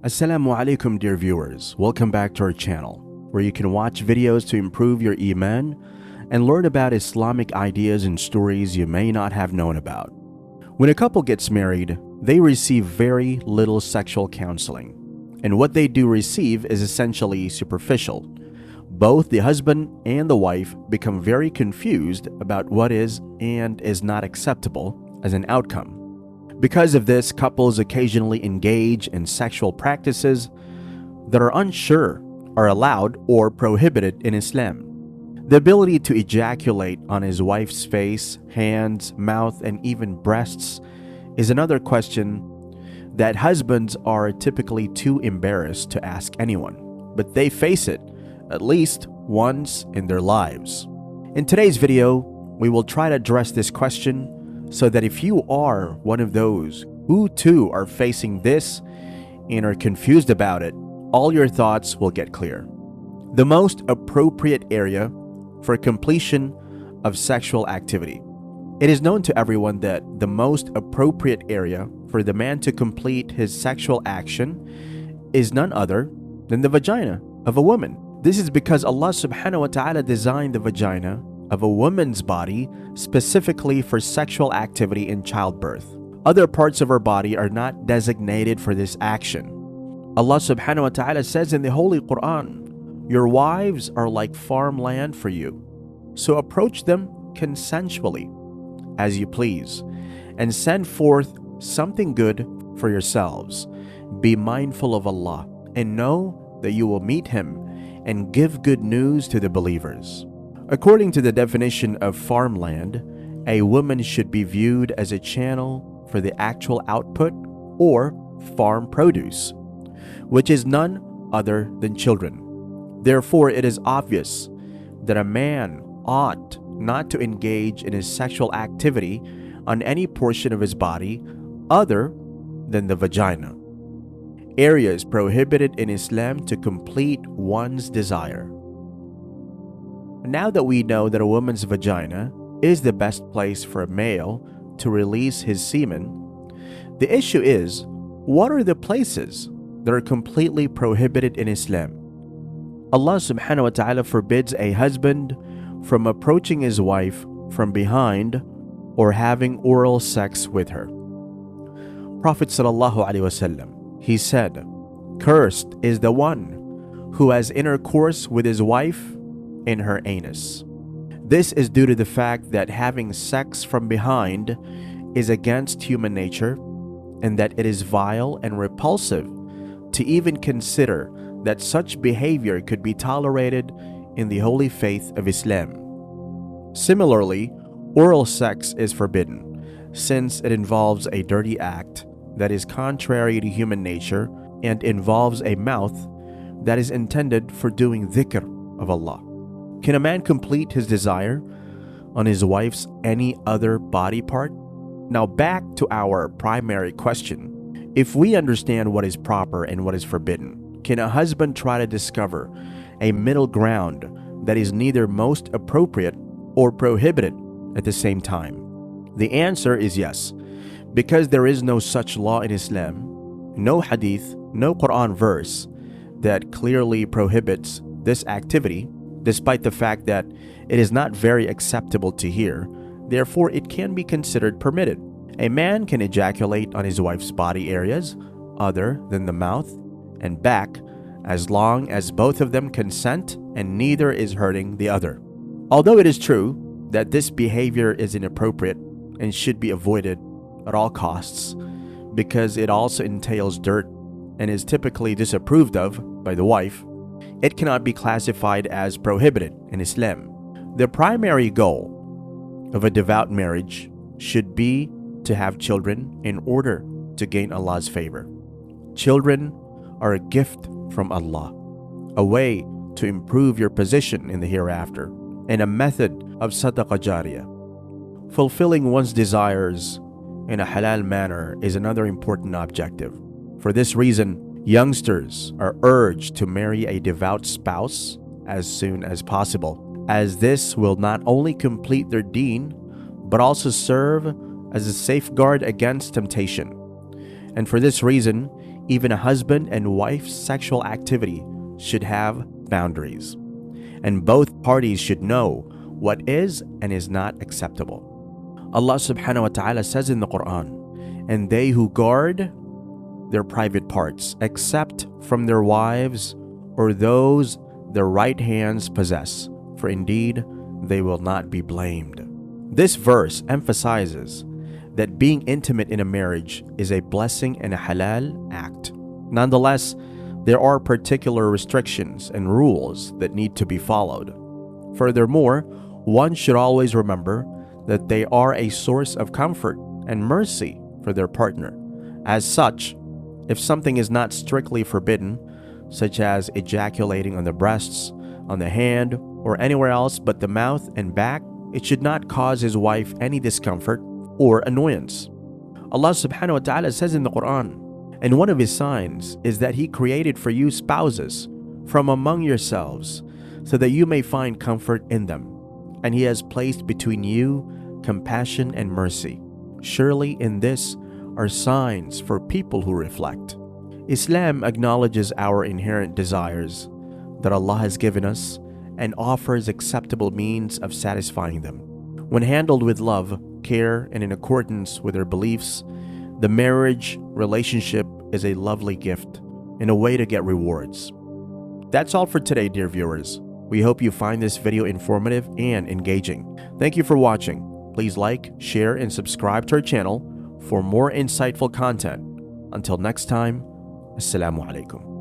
Assalamu alaikum, dear viewers. Welcome back to our channel, where you can watch videos to improve your iman and learn about Islamic ideas and stories you may not have known about. When a couple gets married, they receive very little sexual counseling, and what they do receive is essentially superficial. Both the husband and the wife become very confused about what is and is not acceptable as an outcome. Because of this, couples occasionally engage in sexual practices that are unsure are allowed or prohibited in Islam. The ability to ejaculate on his wife's face, hands, mouth, and even breasts is another question that husbands are typically too embarrassed to ask anyone, but they face it at least once in their lives. In today's video, we will try to address this question so that if you are one of those who too are facing this and are confused about it, all your thoughts will get clear. The most appropriate area for completion of sexual activity. It is known to everyone that the most appropriate area for the man to complete his sexual action is none other than the vagina of a woman. This is because Allah subhanahu wa ta'ala designed the vagina of a woman's body specifically for sexual activity in childbirth. Other parts of her body are not designated for this action. Allah subhanahu wa ta'ala says in the Holy Qur'an, "Your wives are like farmland for you, so approach them consensually as you please, and send forth something good for yourselves. Be mindful of Allah, and know that you will meet Him and give good news to the believers." According to the definition of farmland, a woman should be viewed as a channel for the actual output or farm produce, which is none other than children. Therefore, it is obvious that a man ought not to engage in his sexual activity on any portion of his body other than the vagina. Areas prohibited in Islam to complete one's desire. Now that we know that a woman's vagina is the best place for a male to release his semen, the issue is, what are the places that are completely prohibited in Islam? Allah subhanahu wa ta'ala forbids a husband from approaching his wife from behind or having oral sex with her. Prophet sallallahu alaihi wasallam, he said, "Cursed is the one who has intercourse with his wife in her anus." This is due to the fact that having sex from behind is against human nature, and that it is vile and repulsive to even consider that such behavior could be tolerated in the holy faith of Islam. Similarly, oral sex is forbidden, since it involves a dirty act that is contrary to human nature and involves a mouth that is intended for doing dhikr of Allah. Can a man complete his desire on his wife's any other body part? Now back to our primary question. If we understand what is proper and what is forbidden, can a husband try to discover a middle ground that is neither most appropriate or prohibited at the same time? The answer is yes, because there is no such law in Islam, no hadith, no Qur'an verse that clearly prohibits this activity, despite the fact that it is not very acceptable to hear. Therefore, it can be considered permitted. A man can ejaculate on his wife's body areas other than the mouth and back as long as both of them consent and neither is hurting the other. Although it is true that this behavior is inappropriate and should be avoided at all costs because it also entails dirt and is typically disapproved of by the wife, it cannot be classified as prohibited in Islam. The primary goal of a devout marriage should be to have children in order to gain Allah's favor. Children are a gift from Allah, a way to improve your position in the hereafter, and a method of sadaqah jariyah. Fulfilling one's desires in a halal manner is another important objective. For this reason, youngsters are urged to marry a devout spouse as soon as possible, as this will not only complete their deen, but also serve as a safeguard against temptation. And for this reason, Even a husband and wife's sexual activity should have boundaries, and both parties should know what is and is not acceptable. Allah subhanahu wa ta'ala says in the Qur'an, "And they who guard their private parts, except from their wives or those their right hands possess, for indeed they will not be blamed." This verse emphasizes that being intimate in a marriage is a blessing and a halal act. Nonetheless, there are particular restrictions and rules that need to be followed. Furthermore, one should always remember that they are a source of comfort and mercy for their partner. As such, if something is not strictly forbidden, such as ejaculating on the breasts, on the hand, or anywhere else but the mouth and back, it should not cause his wife any discomfort or annoyance. Allah subhanahu wa ta'ala says in the Quran, "And one of his signs is that he created for you spouses from among yourselves, so that you may find comfort in them. And he has placed between you compassion and mercy. Surely in this are signs for people who reflect." Islam acknowledges our inherent desires that Allah has given us and offers acceptable means of satisfying them. When handled with love, care, and in accordance with their beliefs, the marriage relationship is a lovely gift and a way to get rewards. That's all for today, dear viewers. We hope you find this video informative and engaging. Thank you for watching. Please like, share, and subscribe to our channel for more insightful content. Until next time, Assalamu alaikum.